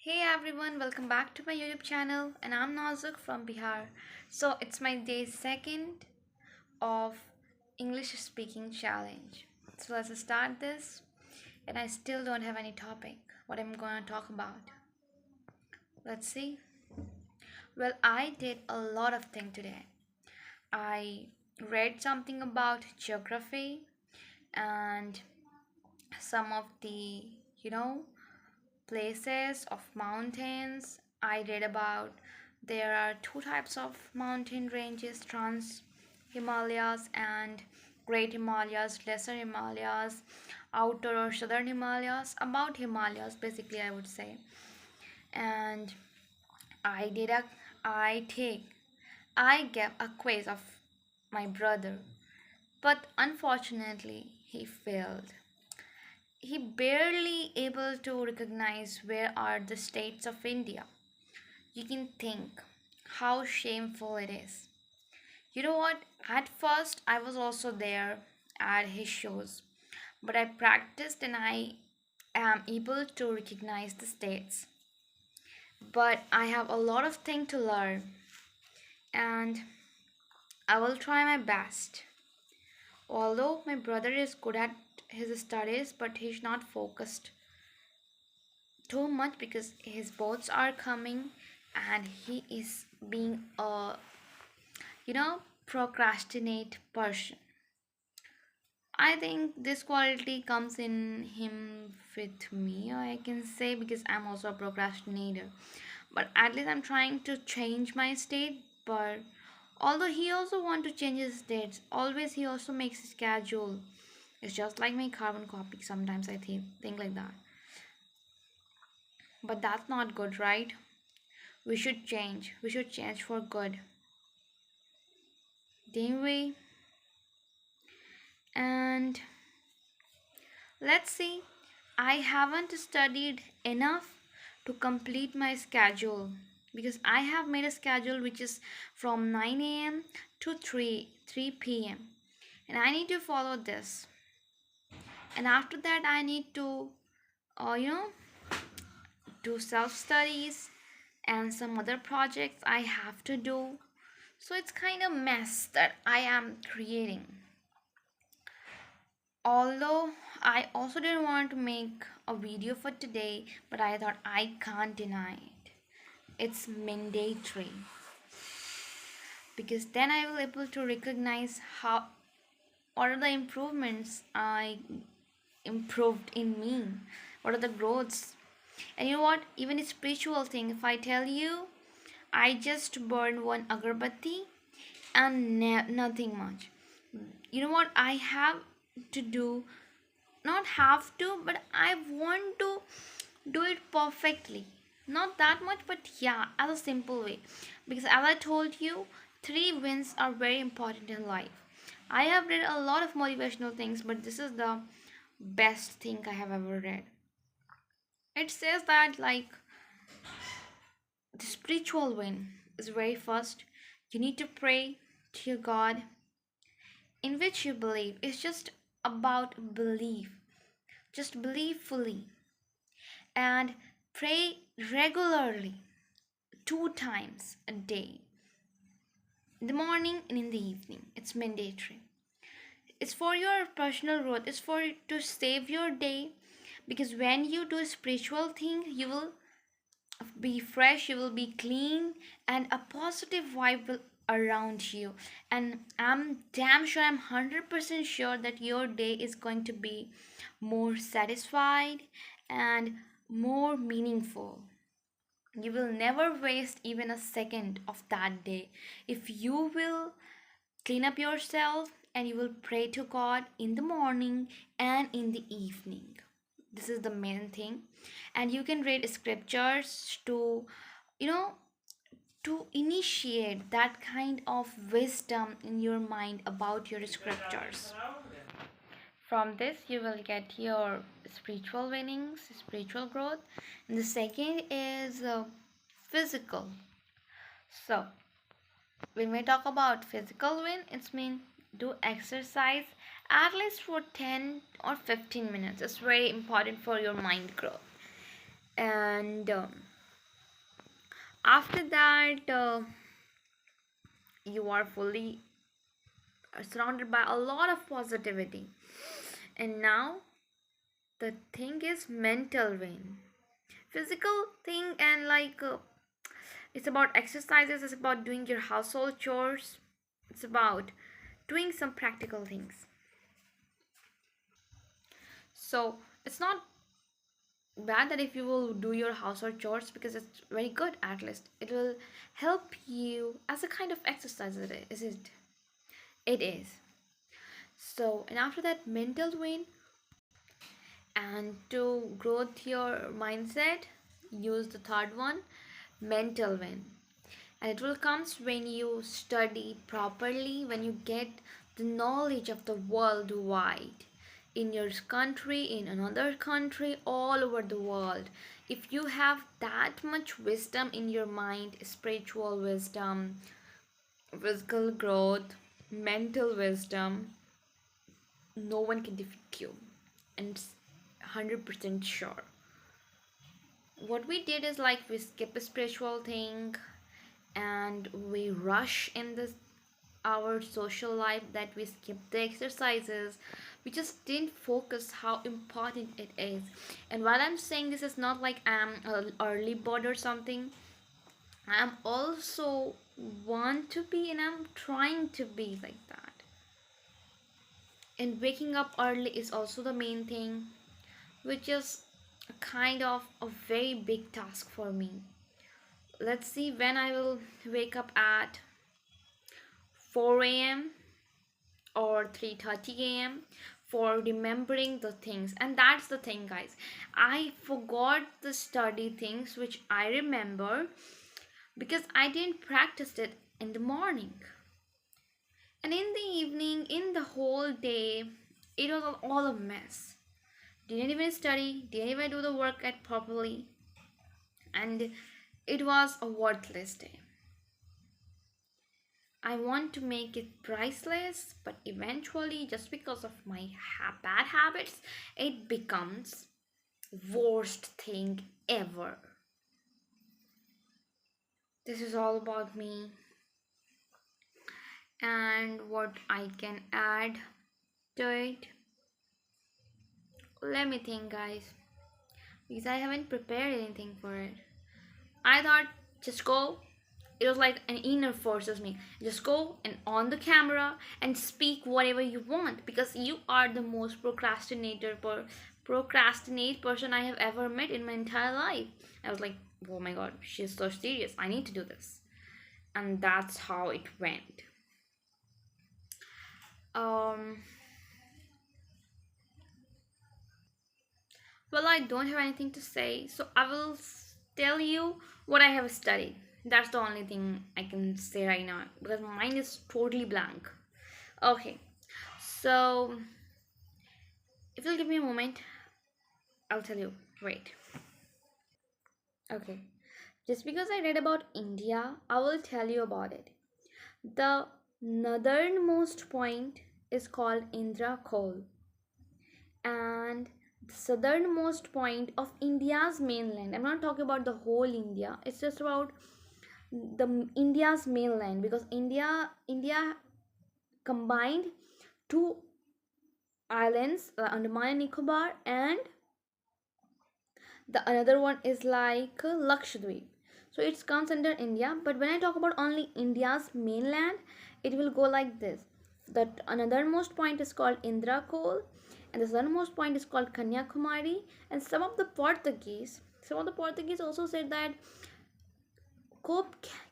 Hey everyone, welcome back to my YouTube channel, and I'm Nazuk from Bihar. So it's my day second of English speaking challenge. So let's start this, and I still don't have any topic what I'm going to talk about. Let's see. Well, I did a lot of things today. I read something about geography and some of the, you know, places of mountains. I read about there are two types of mountain ranges: trans Himalayas and great Himalayas, lesser Himalayas, outer or southern Himalayas. About Himalayas basically, I would say. And I did a I take I gave a quiz of my brother, but unfortunately he failed. He barely able to recognize where are the states of India. You can think how shameful it is. You know what? At first, I was also there at his shows, but I practiced and I am able to recognize the states. But I have a lot of things to learn, and I will try my best. Although my brother is good at his studies, but he's not focused too much because his boards are coming and he is being a you know procrastinate person. I think this quality comes in him with me, or I can say, because I'm also a procrastinator. But at least I'm trying to change my state. But although he also want to change his states, always he also makes a schedule. It's just like my carbon copy. Sometimes I think like that. But that's not good, right? We should change. We should change for good. Didn't we? And let's see. I haven't studied enough to complete my schedule because I have made a schedule which is from 9 a.m. to 3 p.m. and I need to follow this. And after that, I need to, uh, you know, do self studies and some other projects I have to do. So it's kind of mess that I am creating. Although I also didn't want to make a video for today, but I thought I can't deny it. It's mandatory because then I will able to recognize how what are the improvements I improved in me, what are the growths. And you know what? Even a spiritual thing, if I tell you, I just burned one agarbatti and nothing much. You know what? I have to do, not have to, but I want to do it perfectly. Not that much, but yeah, as a simple way. Because as I told you, three wins are very important in life. I have read a lot of motivational things, but this is the best thing I have ever read. It says that, like, the spiritual win is very first. You need to pray to your God in which you believe. It's just about belief. Just believe fully and pray regularly, two times a day, in the morning and in the evening. It's mandatory. It's for your personal growth. It's for to save your day, because when you do a spiritual thing, you will be fresh, you will be clean, and a positive vibe will around you. And I'm damn sure, I'm 100% sure that your day is going to be more satisfied and more meaningful. You will never waste even a second of that day if you will clean up yourself and you will pray to God in the morning and in the evening. This is the main thing. And you can read scriptures to, you know, to initiate that kind of wisdom in your mind about your scriptures. From this, you will get your spiritual winnings, spiritual growth. And the second is physical. So, when we talk about physical win, it's mean do exercise at least for 10 or 15 minutes. It's very important for your mind growth. And After that, you are fully surrounded by a lot of positivity. And now the thing is mental win. Physical thing and it's about exercises, it's about doing your household chores, it's about doing some practical things. So it's not bad that if you will do your household chores, because it's very good, at least it will help you as a kind of exercise. It is. So, and after that, mental win, and to growth your mindset, use the third one, mental win. And it will comes when you study properly, when you get the knowledge of the world wide, in your country, in another country, all over the world. If you have that much wisdom in your mind, spiritual wisdom, physical growth, mental wisdom, no one can defeat you. And it's 100% sure. What we did is like we skip a spiritual thing, and we rush in this our social life, that we skip the exercises. We just didn't focus how important it is. And while I'm saying this, is not like I'm an early bird or something. I'm also want to be, and I'm trying to be like that. And waking up early is also the main thing, which is a kind of a very big task for me. Let's see when I will wake up at 4 a.m. or 3:30 a.m. for remembering the things. And that's the thing, guys. I forgot the study things which I remember because I didn't practice it in the morning. And in the evening, in the whole day, it was all a mess. Didn't even study, didn't even do the work at properly, and it was a worthless day. I want to make it priceless, but eventually, just because of my bad habits, it becomes worst thing ever. This is all about me and what I can add to it. Let me think, guys, because I haven't prepared anything for it. I thought just go. It was like an inner forces me. Just go and on the camera and speak whatever you want, because you are the most procrastinate person I have ever met in my entire life. I was like, oh my god, she's so serious. I need to do this. And that's how it went. Um well, I don't have anything to say, so I will tell you what I have studied. That's the only thing I can say right now, because mine is totally blank. Okay, so if you'll give me a moment, I'll tell you. Wait. Okay. Just because I read about India, I will tell you about it. The northernmost point is called Indra Khol, and the southernmost point of India's mainland. I'm not talking about the whole India. It's just about the India's mainland, because India combined two islands, Andaman and Nicobar, and the another one is like Lakshadweep. So it comes under India, but when I talk about only India's mainland, it will go like this. The anothermost point is called Indrakol, and the southernmost point is called Kanyakumari. And some of the Portuguese also said that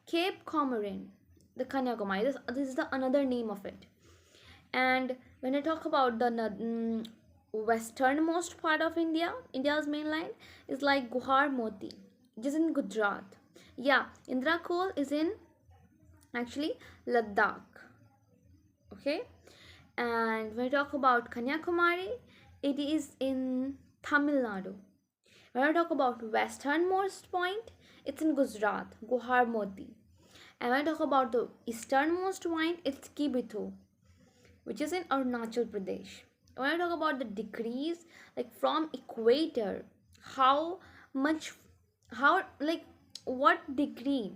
Cape Comorin, the Kanyakumari, this is the another name of it. And when I talk about the westernmost part of India, India's mainland, is like Guhar Moti, which is in Gujarat. Yeah, Indra Kool is in actually Ladakh. Okay, and when I talk about Kanyakumari, it is in Tamil Nadu. When I talk about westernmost point, it's in Gujarat, Guhar Moti. And when I talk about the easternmost point, it's Kibithu, which is in Arunachal Pradesh. When I talk about the degrees, like from equator, how much, how like what degree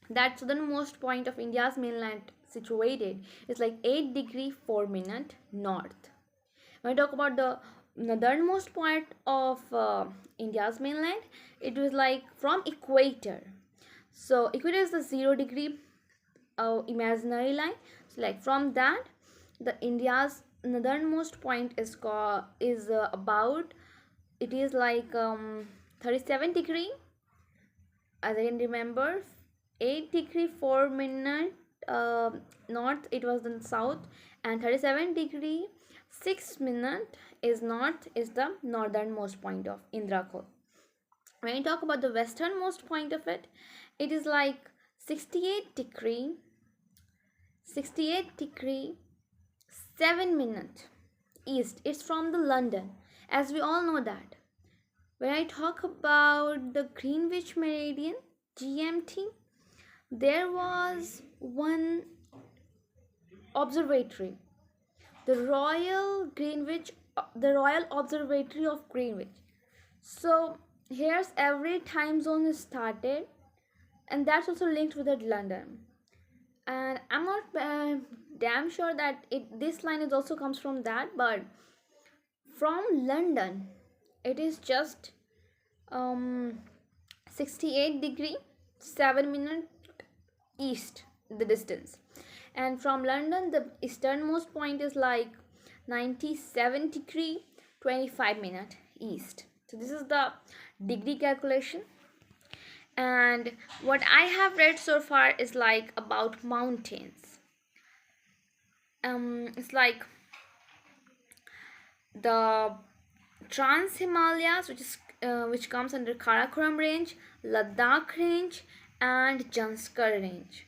that southernmost point of India's mainland situated is like 8 degree 4 minute north. When I talk about the northernmost point of India's mainland, it was like from equator. So equator is the 0 degree imaginary line. So like from that, the India's northernmost point is called is about, it is like 37 degree, as I can remember, 8 degree 4 minute north, it was in south, and 37 degree 6 minute is north, is the northernmost point of Indrakot. When you talk about the westernmost point of it, it is like 68 degree 7 minute east. It's from the London, as we all know that. When I talk about the Greenwich Meridian, GMT, there was one observatory, the Royal Observatory of Greenwich. So here's every time zone is started, and that's also linked with London. And I'm not damn sure that this line is also comes from that, but from London, it is just 68 degree 7 minute east the distance, and from London the easternmost point is like 97 degree 25 minute east. So this is the degree calculation. And what I have read so far is like about mountains. It's like the Trans Himalayas, which comes under Karakoram range, Ladakh range, and Janskar range.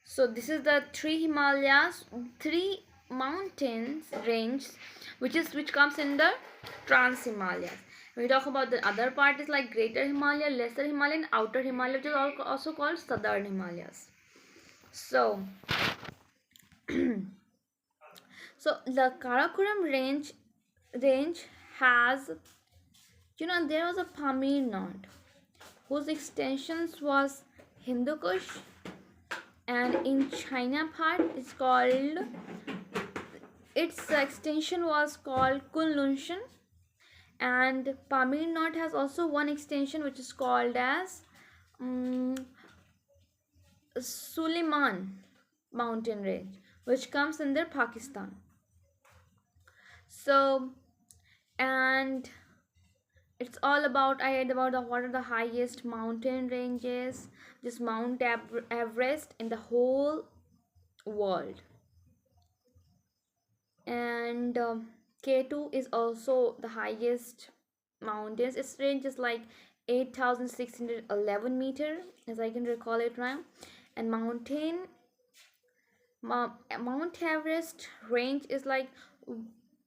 So this is the three Himalayas, three mountains range, which comes in the Trans Himalayas. When we talk about the other part is like Greater Himalaya, Lesser Himalaya, and Outer Himalaya, which is also called Southern Himalayas. So, so the Karakoram range has, there was a Pamir Knot whose extensions was Hindu Kush, and in China part it's called, its extension was called Kunlunshan, and Pamir Knot has also one extension which is called as Suleiman mountain range, which comes under Pakistan. So, and it's all about, I read about what are the highest mountain ranges, just Mount Everest in the whole world. And K2 is also the highest mountains. Its range is like 8,611 meter, as I can recall it now. And Mount Everest range is like,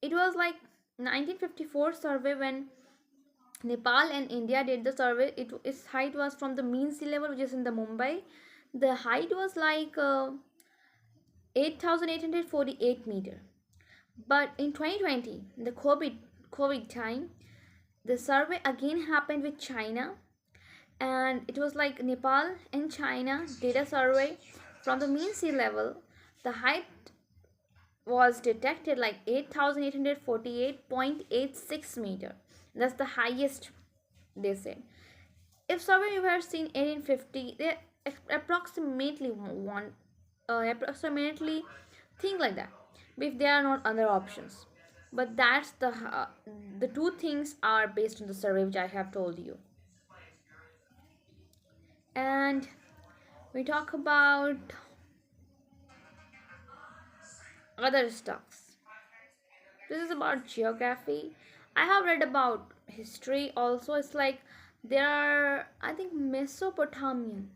it was like 1954 survey when Nepal and India did the survey. Its height was from the mean sea level, which is in the Mumbai. The height was like 8,848 meter. But in 2020, the COVID time, the survey again happened with China, and it was like Nepal and China did a survey from the mean sea level. The height was detected like 8,848.86 meter. That's the highest, they said. If survey you have seen 1850, they approximately approximately think like that, if there are not other options. But that's the two things are based on the survey which I have told you. And we talk about other stuffs. This is about geography. I have read about history also. It's like there are, I think, Mesopotamian.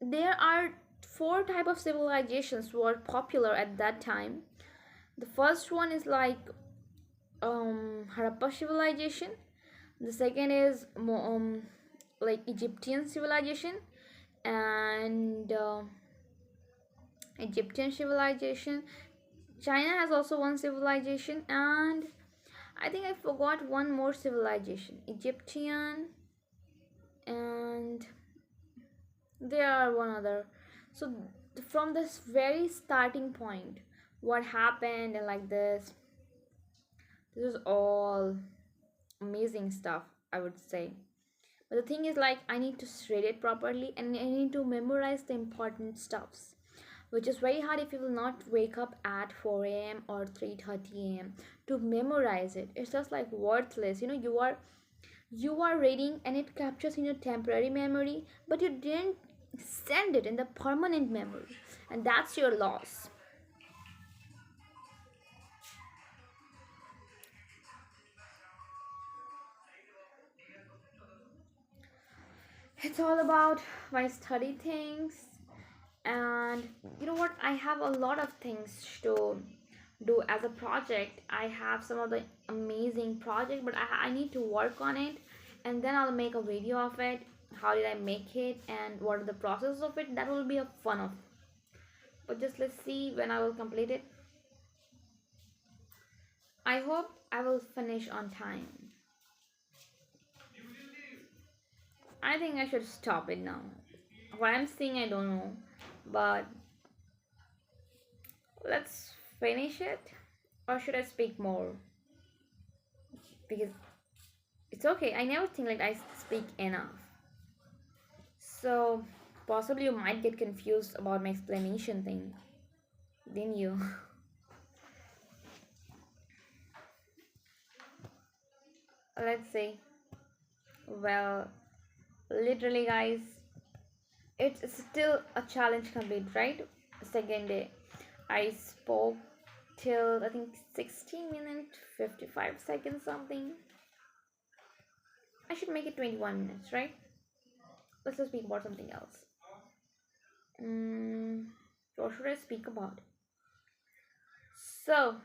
There are four type of civilizations were popular at that time. The first one is like Harappa civilization. The second is like Egyptian civilization, and Egyptian civilization. China has also one civilization, and I think I forgot one more civilization. Egyptian, And there are one other. So from this very starting point, what happened and like this is all amazing stuff, I would say. But the thing is, like, I need to read it properly and I need to memorize the important stuffs, which is very hard if you will not wake up at 4 a.m. or 3:30 a.m. to memorize it. It's just like worthless. You are reading and it captures in your temporary memory, but you didn't send it in the permanent memory, and that's your loss. It's all about my study things. And you know what, I have a lot of things to do as a project. I have some of the amazing project, but I need to work on it, and then I'll make a video of it. How did I make it and what are the process of it? That will be a fun of. But just let's see when I will complete it. I hope I will finish on time. I think I should stop it now. What I'm seeing, I don't know, but let's finish it. Or should I speak more? Because it's okay. I never think like I speak enough. So possibly you might get confused about my explanation thing, didn't you? Let's see. Well, literally, guys, it's still a challenge complete, right? Second day, I spoke till I think 16 minutes 55 seconds something. I should make it 21 minutes, right? Let's just speak about something else. What should I speak about? So,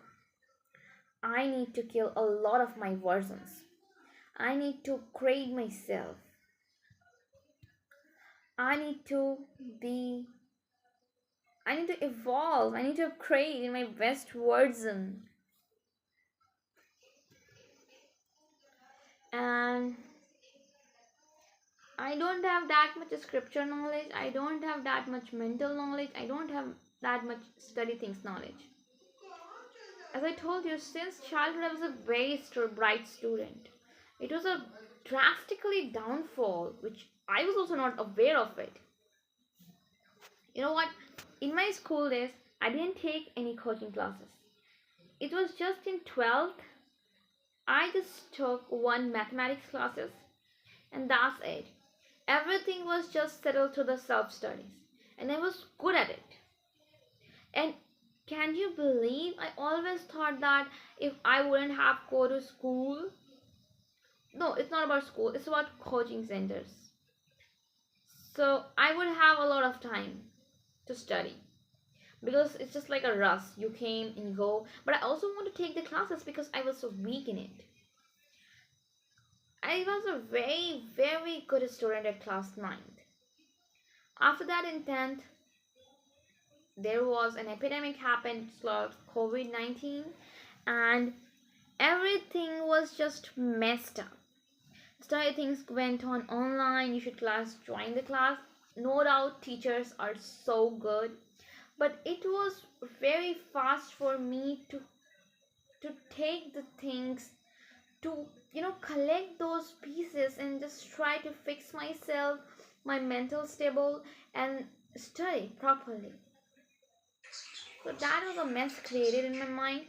I need to kill a lot of my versions. I need to create myself. I need to be. I need to evolve. I need to create in my best version. And I don't have that much scripture knowledge. I don't have that much mental knowledge. I don't have that much study things knowledge. As I told you, since childhood, I was a very bright student. It was a drastically downfall, which I was also not aware of it. You know what? In my school days, I didn't take any coaching classes. It was just in 12th, I just took one mathematics classes, and that's it. Everything was just settled to the self studies, and I was good at it. And can you believe I always thought that if I wouldn't have go to school, no, it's not about school, it's about coaching centers. So I would have a lot of time to study because it's just like a rush. You came and go, but I also want to take the classes because I was so weak in it. I was a very, very good student at class 9th. After that, in 10th, there was an epidemic happened, COVID-19, and everything was just messed up. Study things went on online. You should join the class. No doubt, teachers are so good, but it was very fast for me to take the things, to collect those pieces and just try to fix myself, my mental stable, and study properly. So that was a mess created in my mind.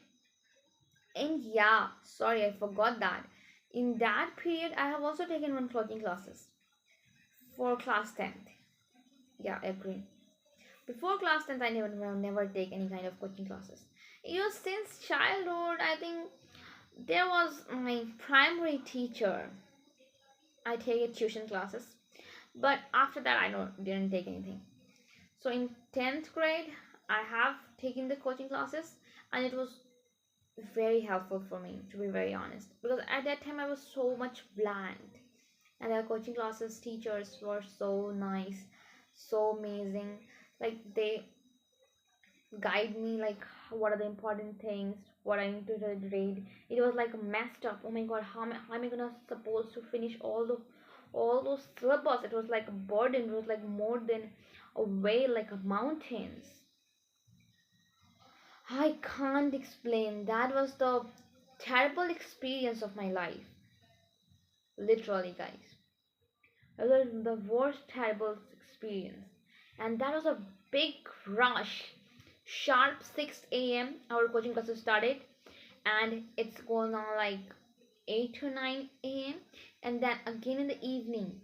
And yeah, sorry, I forgot that in that period I have also taken one clothing classes for class 10th. Yeah, I agree. Before class 10th, I never take any kind of coaching classes. It was since childhood. I think there was my primary teacher. I take tuition classes, but after that I don't didn't take anything. So in 10th grade, I have taken the coaching classes, and it was very helpful for me, to be very honest, because at that time I was so much bland, and the coaching classes teachers were so nice, so amazing. Like they guide me like what are the important things, what I need to read. It was like messed up. Oh my god, how am I gonna supposed to finish all the all those syllabus, it was like a burden, it was like more than a way, like a mountains. I can't explain. That was the terrible experience of my life. Literally, guys. It was the worst terrible experience. And that was a big rush. Sharp 6 a.m. our coaching classes started, and it's going on like 8 to 9 a.m. And then again in the evening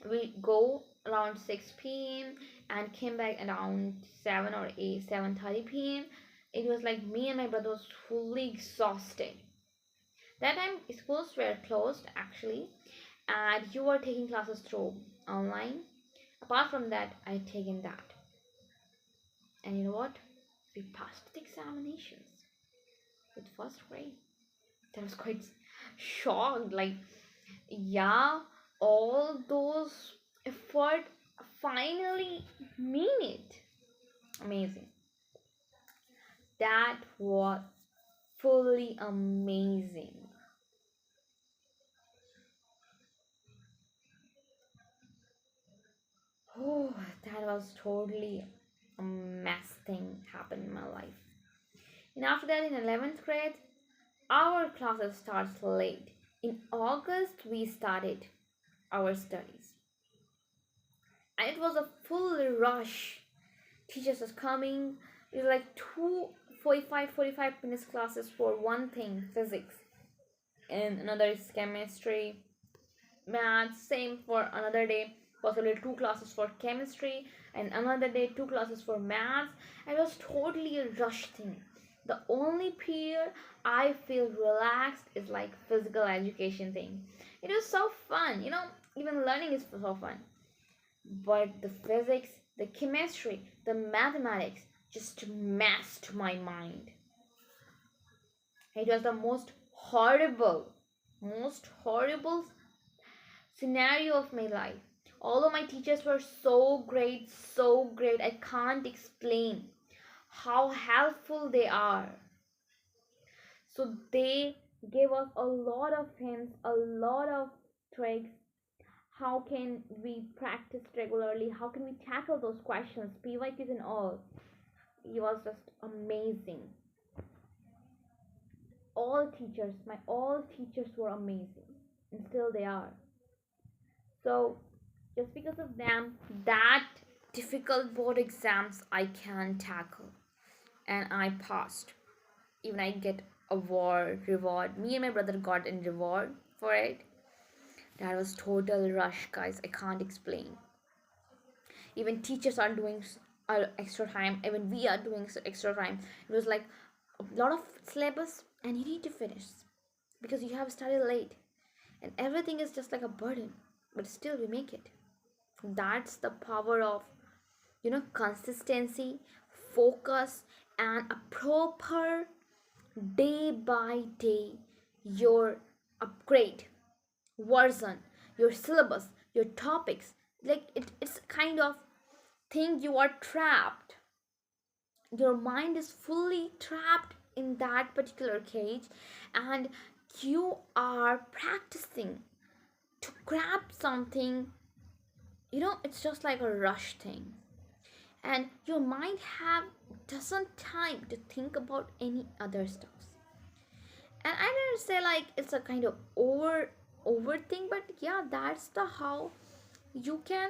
we go around 6 p.m. and came back around 7 or 8 7:30 p.m. It was like me and my brother was fully exhausted. That time schools were closed actually, and you were taking classes through online. Apart from that, I had taken that, and you know what, we passed the examinations with first grade. That was quite shocked, like, yeah, all those effort finally mean it. Amazing. That was fully amazing. Oh, that was totally a mess thing happened in my life. And after that, in 11th grade, our classes starts late. In August, we started our studies, and it was a full rush. Teachers was coming. It was like two 45 minutes classes for one thing, physics, and another is chemistry, maths. Same for another day, possibly two classes for chemistry, and another day two classes for maths. It was totally a rush thing. The only period I feel relaxed is like physical education thing. It was so fun, even learning is so fun. But the physics, the chemistry, the mathematics just messed my mind. It was the most horrible scenario of my life. Although my teachers were so great, I can't explain how helpful they are. So they gave us a lot of hints, a lot of tricks. How can we practice regularly? How can we tackle those questions, PYQs and all? It was just amazing. All teachers were amazing, and still they are. So just because of them, that difficult board exams I can tackle, and I passed. Even I get award reward. Me and my brother got a reward for it. That was total rush, guys. I can't explain. Even teachers are doing extra time. Even we are doing extra time. It was like a lot of syllabus, and you need to finish because you have started late, and everything is just like a burden. But still, we make it. That's the power of consistency, focus, and a proper day by day your upgrade version, your syllabus, your topics. Like it's kind of thing you are trapped. Your mind is fully trapped in that particular cage, and you are practicing to grab something. It's just like a rush thing, and your mind have doesn't time to think about any other stuff. And I didn't say like it's a kind of overthink, but yeah, that's the how you can,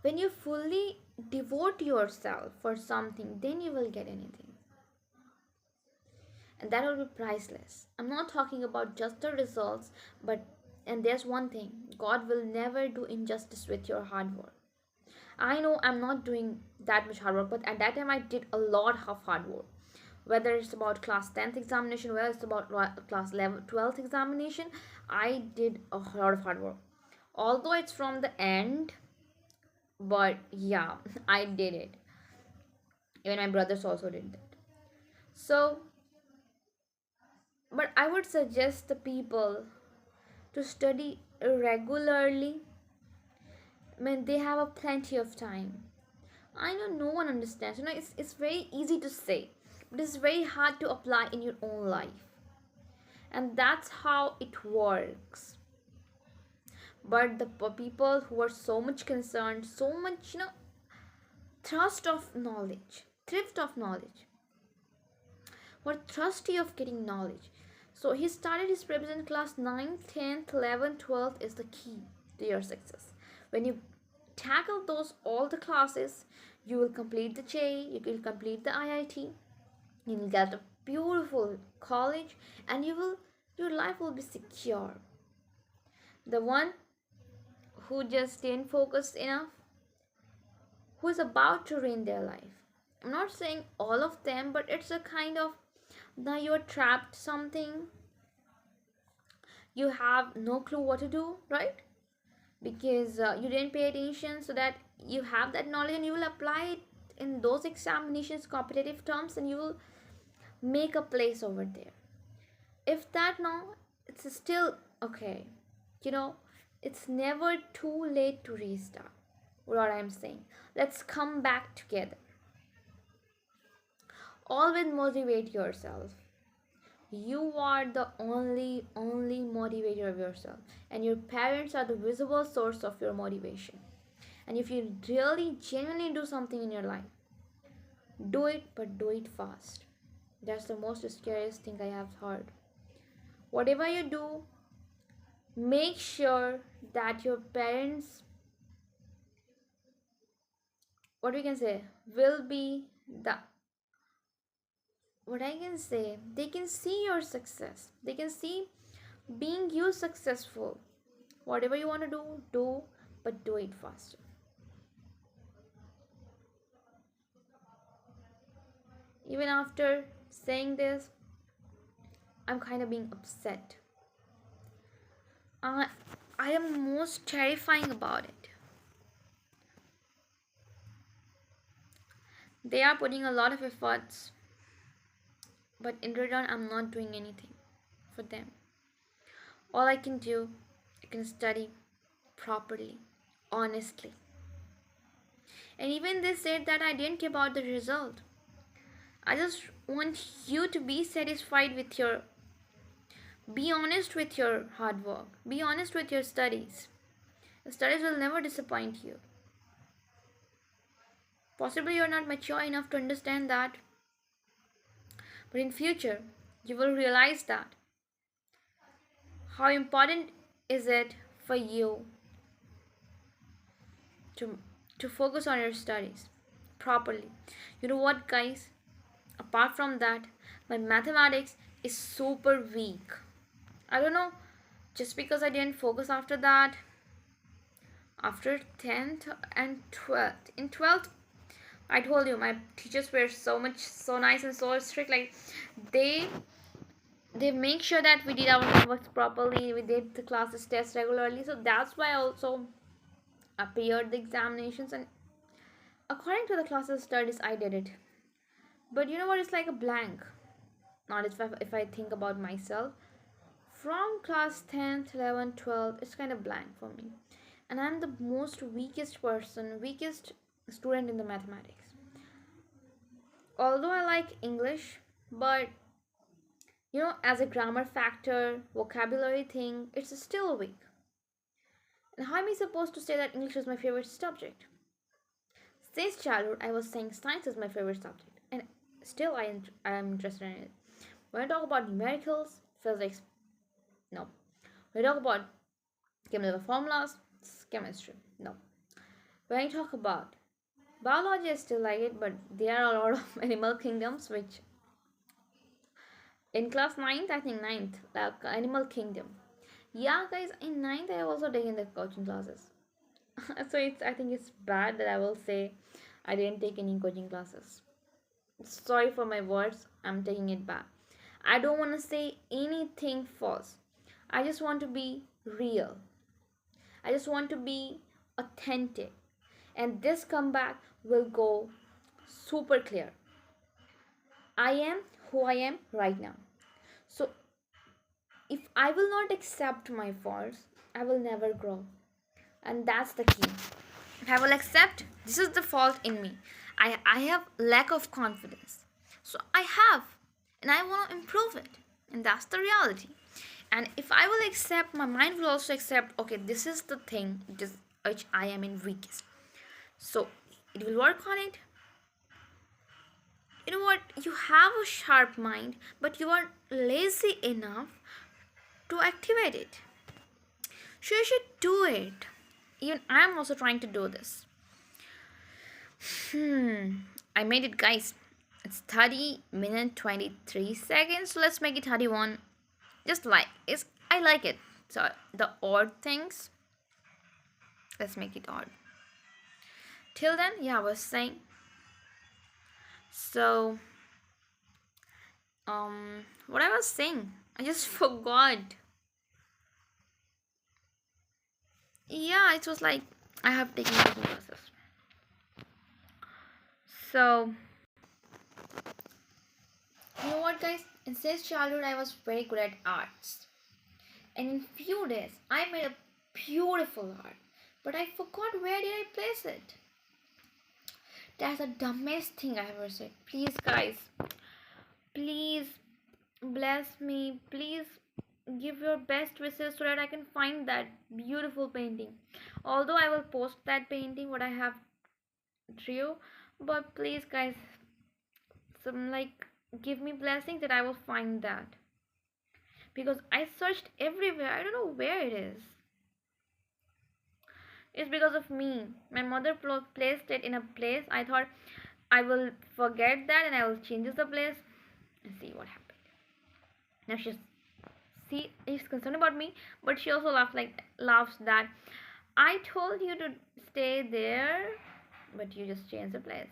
when you fully devote yourself for something, then you will get anything, and that will be priceless. I'm not talking about just the results, but and there's one thing, God will never do injustice with your hard work. I know I'm not doing that much hard work, but at that time I did a lot of hard work. Whether it's about class 10th examination, whether it's about class 11, 12th examination, I did a lot of hard work. Although it's from the end, but yeah, I did it. Even my brothers also did that. So, but I would suggest the people to study regularly when they have a plenty of time. I know no one understands. It's very easy to say, but it's very hard to apply in your own life. And that's how it works. But the people who are so much concerned, so much, thrust of knowledge, thrift of knowledge, who are thirsty of getting knowledge. So he started his preparation in class 9th, 10th, 11th, 12th is the key to your success. When you tackle those all the classes, you will complete the JEE, you will complete the IIT, you will get a beautiful college, and your life will be secure. The one who just didn't focus enough, who is about to ruin their life. I'm not saying all of them, but it's a kind of, now you're trapped something, you have no clue what to do, right? Because you didn't pay attention, so that you have that knowledge and you will apply it in those examinations, competitive terms, and you will make a place over there. If that, no, it's still okay. you know it's never too late to restart. What I'm saying, let's come back together. Always motivate yourself. You are the only motivator of yourself, and your parents are the visible source of your motivation. And if you really genuinely do something in your life, do it, but do it fast. That's the most scariest thing I have heard. Whatever you do, make sure that your parents, what we can say, will be the, what I can say, they can see your success. They can see being you successful. Whatever you want to do, but do it faster. Even after saying this, I'm kind of being upset. I, I am most terrifying about it. They are putting a lot of efforts, but in return, I'm not doing anything for them. All I can do, I can study properly, honestly. And even they said that I didn't care about the result. I just want you to be satisfied with your, be honest with your hard work, be honest with your studies. The studies will never disappoint you. Possibly you're not mature enough to understand that, but in future you will realize that how important is it for you to focus on your studies properly. You know what, guys? Apart from that, my mathematics is super weak. I don't know, just because I didn't focus after that, after 10th and 12th. In 12th, I told you my teachers were so nice and so strict. Like they they make sure that we did our homework properly, we did the classes test regularly. So that's why I also appeared the examinations, and according to the classes studies I did it. But you know what, it's like a blank. Not if I think about myself. From class 10th, 11th, 12th, it's kind of blank for me. And I'm the most weakest student in the mathematics. Although I like English, but as a grammar factor, vocabulary thing, it's still weak. And how am I supposed to say that English is my favorite subject? Since childhood, I was saying science is my favorite subject, and still I am interested in it. When I talk about numericals, physics, no. When I talk about chemical formulas, it's chemistry, no. When I talk about biology, I still like it, but there are a lot of animal kingdoms which in class 9th, I think 9th, like animal kingdom. Yeah, guys, in 9th I have also taken the coaching classes. So I think it's bad that I will say I didn't take any coaching classes. Sorry for my words, I'm taking it back. I don't want to say anything false. I just want to be real. I just want to be authentic. And this comeback will go super clear. I am who I am right now. So if I will not accept my faults, I will never grow. And that's the key. If I will accept this is the fault in me, I have lack of confidence. So I have, and I want to improve it. And that's the reality. And if I will accept, my mind will also accept, okay, this is the thing which I am in weakest. So it will work on it. You know what? You have a sharp mind, but you are lazy enough to activate it. So you should do it. Even I am also trying to do this. I made it, guys. It's 30 minutes 23 seconds. So let's make it 31. Just like it's I like it. So the odd things, let's make it odd. Till then, yeah, I was saying. So what I was saying, I just forgot. Yeah, it was like I have taken cooking classes. So you know what, guys? In since childhood, I was very good at arts, and in few days, I made a beautiful art, but I forgot where did I place it. That's the dumbest thing I ever said. Please, guys, please bless me. Please give your best wishes so that I can find that beautiful painting. Although I will post that painting what I have drew, but please, guys, some like give me blessings that I will find that, because I searched everywhere. I don't know where it is. It's because of me. My mother placed it in a place. I thought I will forget that and I will change the place and see what happened. Now she's concerned about me, but she also laughs that I told you to stay there, but you just changed the place.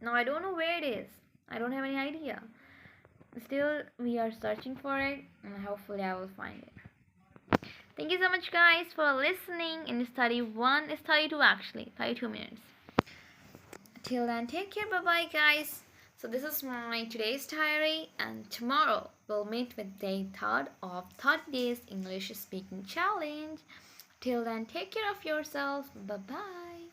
Now I don't know where it is. I don't have any idea. Still, we are searching for it, and hopefully, I will find it. Thank you so much, guys, for listening. In study 1, it's 32 actually, 32 minutes. Till then, take care. Bye bye, guys. So, this is my today's diary, and tomorrow we'll meet with day 3rd of 30 days English speaking challenge. Till then, take care of yourself. Bye bye.